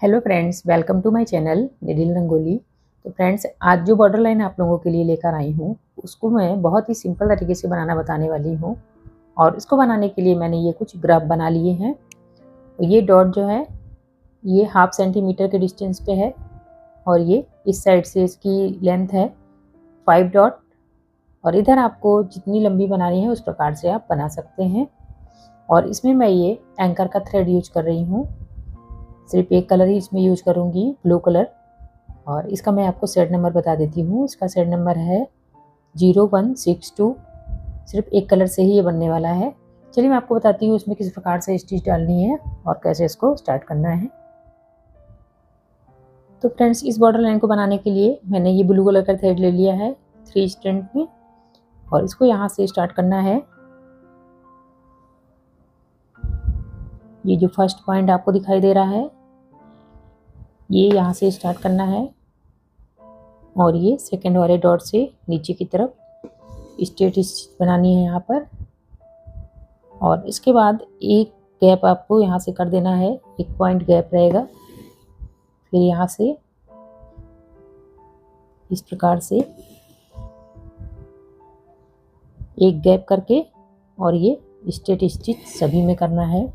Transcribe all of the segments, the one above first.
Hello friends, welcome to my channel needle Rangoli. तो friends, आज जो बॉर्डर लाइन आप लोगों के लिए लेकर आई हूँ उसको मैं बहुत ही सिंपल तरीके से बनाना बताने वाली हूँ। और इसको बनाने के लिए मैंने ये कुछ ग्राफ बना लिए हैं। ये डॉट जो है ये 1/2 सेंटीमीटर के डिस्टेंस पे है और ये इस साइड से इसकी लेंथ है 5 डॉट। और इधर आपको जितनी लंबी बनानी है उस प्रकार से आप बना सकते हैं। और इसमें मैं ये एंकर का थ्रेड यूज कर रही हूँ। सिर्फ एक कलर ही इसमें यूज करूँगी, ब्लू कलर। और इसका मैं आपको सेट नंबर बता देती हूँ। इसका सेट नंबर है 0162। सिर्फ एक कलर से ही ये बनने वाला है। चलिए मैं आपको बताती हूँ इसमें किस प्रकार से स्टिच डालनी है और कैसे इसको स्टार्ट करना है। तो फ्रेंड्स, इस बॉर्डर लाइन को बनाने के लिए मैंने ये ब्लू कलर का थ्रेड ले लिया है 3 स्ट्रैंड में। और इसको यहाँ से स्टार्ट करना है। ये जो फर्स्ट पॉइंट आपको दिखाई दे रहा है ये यहाँ से स्टार्ट करना है और ये सेकेंड वाले डॉट से नीचे की तरफ स्ट्रेट स्टिच बनानी है यहाँ पर। और इसके बाद एक गैप आपको यहाँ से कर देना है, एक पॉइंट गैप रहेगा। फिर यहाँ से इस प्रकार से एक गैप करके और ये स्ट्रेट स्टिच सभी में करना है।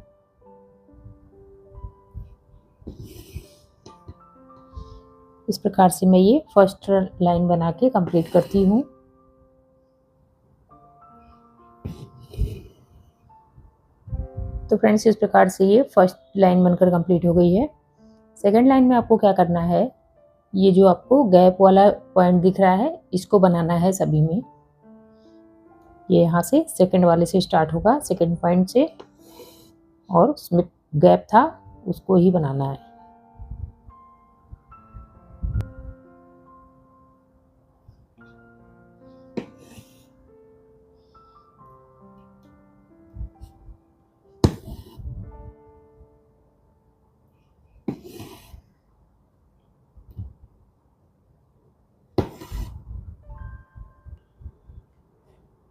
इस प्रकार से मैं ये फर्स्ट लाइन बना के कंप्लीट करती हूँ। तो फ्रेंड्स, इस प्रकार से ये फर्स्ट लाइन बनकर कंप्लीट हो गई है। सेकंड लाइन में आपको क्या करना है, ये जो आपको गैप वाला पॉइंट दिख रहा है इसको बनाना है सभी में। ये यहाँ से सेकंड वाले से स्टार्ट होगा, सेकंड पॉइंट से, और उसमें गैप था उसको ही बनाना है।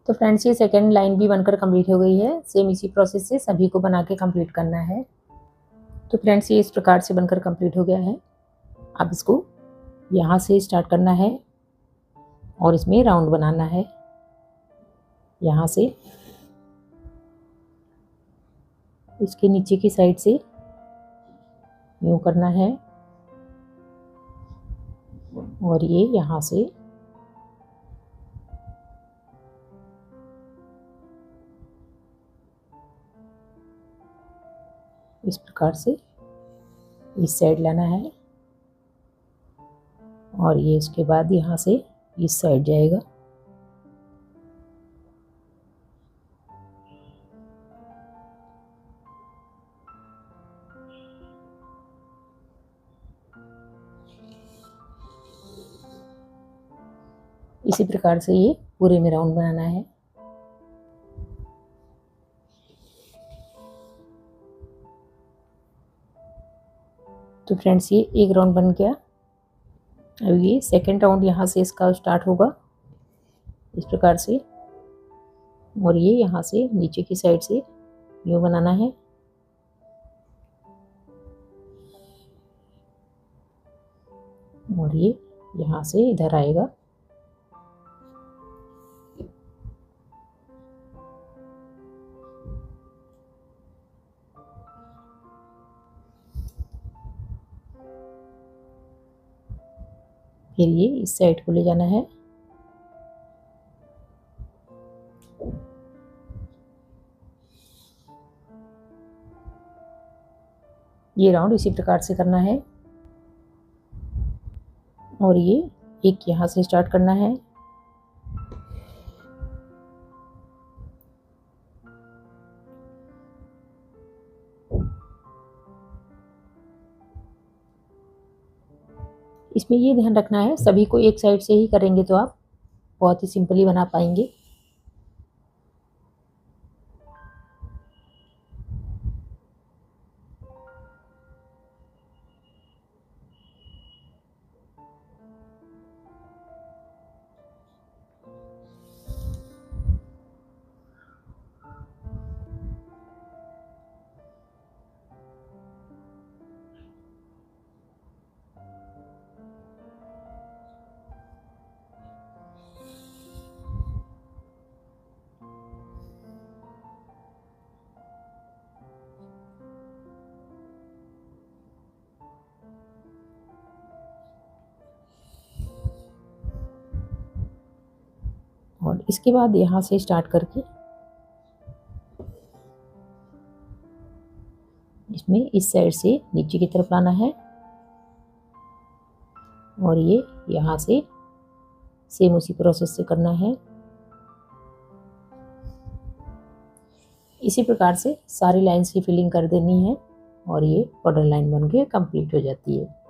तो फ्रेंड्स, ये सेकंड लाइन भी बनकर कंप्लीट हो गई है। सेम इसी प्रोसेस से सभी को बना के कंप्लीट करना है। तो फ्रेंड्स, ये इस प्रकार से बनकर कंप्लीट हो गया है। अब इसको यहाँ से स्टार्ट करना है और इसमें राउंड बनाना है। यहाँ से इसके नीचे की साइड से यूँ करना है और ये यहाँ से इस प्रकार से इस साइड लाना है और ये इसके बाद यहाँ से इस साइड जाएगा। इसी प्रकार से ये पूरे में राउंड बनाना है। तो फ्रेंड्स, ये एक राउंड बन गया। अब ये सेकंड राउंड यहाँ से इसका स्टार्ट होगा इस प्रकार से, और ये यहाँ से नीचे की साइड से यूँ बनाना है। और ये यहाँ से इधर आएगा। फिर ये इस साइड को ले जाना है। ये राउंड इसी प्रकार से करना है और ये एक यहाँ से स्टार्ट करना है। इसमें ये ध्यान रखना है सभी को एक साइड से ही करेंगे तो आप बहुत ही सिंपली बना पाएंगे। और इसके बाद यहाँ से स्टार्ट करके इसमें इस साइड से नीचे की तरफ लाना है और ये यहाँ से सेम उसी प्रोसेस से करना है। इसी प्रकार से सारी लाइंस की फिलिंग कर देनी है और ये बॉर्डर लाइन बन के कंप्लीट हो जाती है।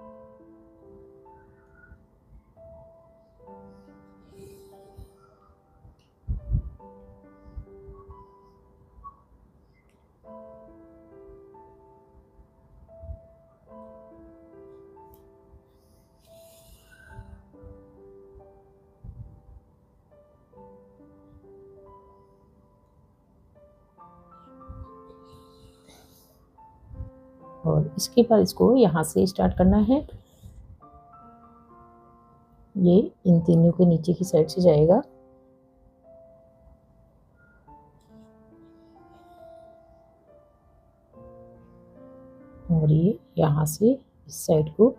और इसके बाद इसको यहाँ से स्टार्ट करना है। ये इन तीनों के नीचे की साइड से जाएगा और ये यहाँ से इस साइड को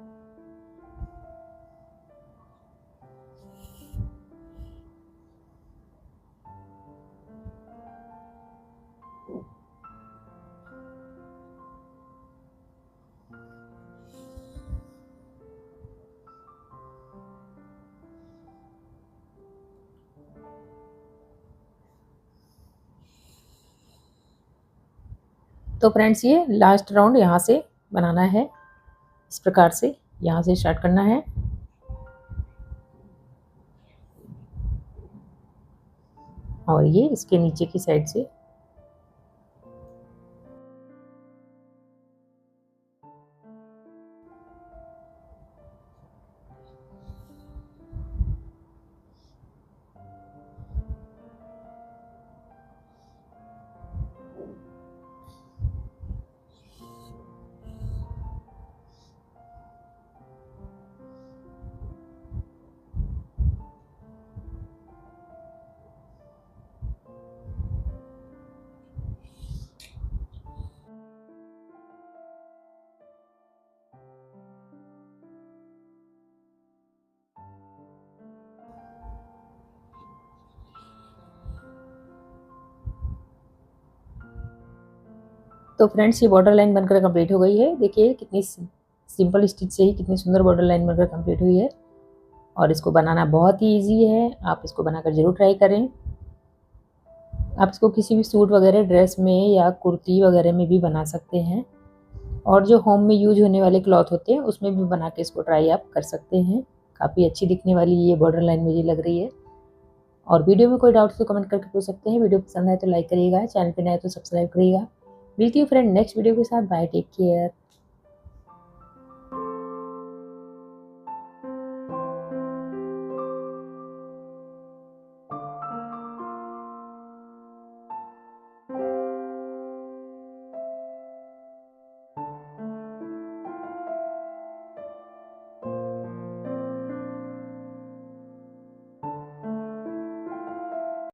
तो फ्रेंड्स ये लास्ट राउंड यहाँ से बनाना है। इस प्रकार से यहाँ से स्टार्ट करना है और ये इसके नीचे की साइड से तो फ्रेंड्स ये बॉर्डर लाइन बनकर कंप्लीट हो गई है। देखिए कितनी सिंपल स्टिच से ही कितनी सुंदर बॉर्डर लाइन बनकर कंप्लीट हुई है और इसको बनाना बहुत ही इजी है। आप इसको बनाकर ज़रूर ट्राई करें। आप इसको किसी भी सूट वगैरह ड्रेस में या कुर्ती वगैरह में भी बना सकते हैं और जो होम में यूज होने वाले क्लॉथ होते हैं उसमें भी बना के इसको ट्राई आप कर सकते हैं। काफ़ी अच्छी दिखने वाली ये बॉर्डर लाइन मुझे लग रही है। और वीडियो में कोई डाउट तो कमेंट करके पूछ सकते हैं। वीडियो पसंद आए तो लाइक करिएगा, चैनल पे नए तो सब्सक्राइब करिएगा। मिलती हूँ फ्रेंड नेक्स्ट वीडियो के साथ। Bye, take care.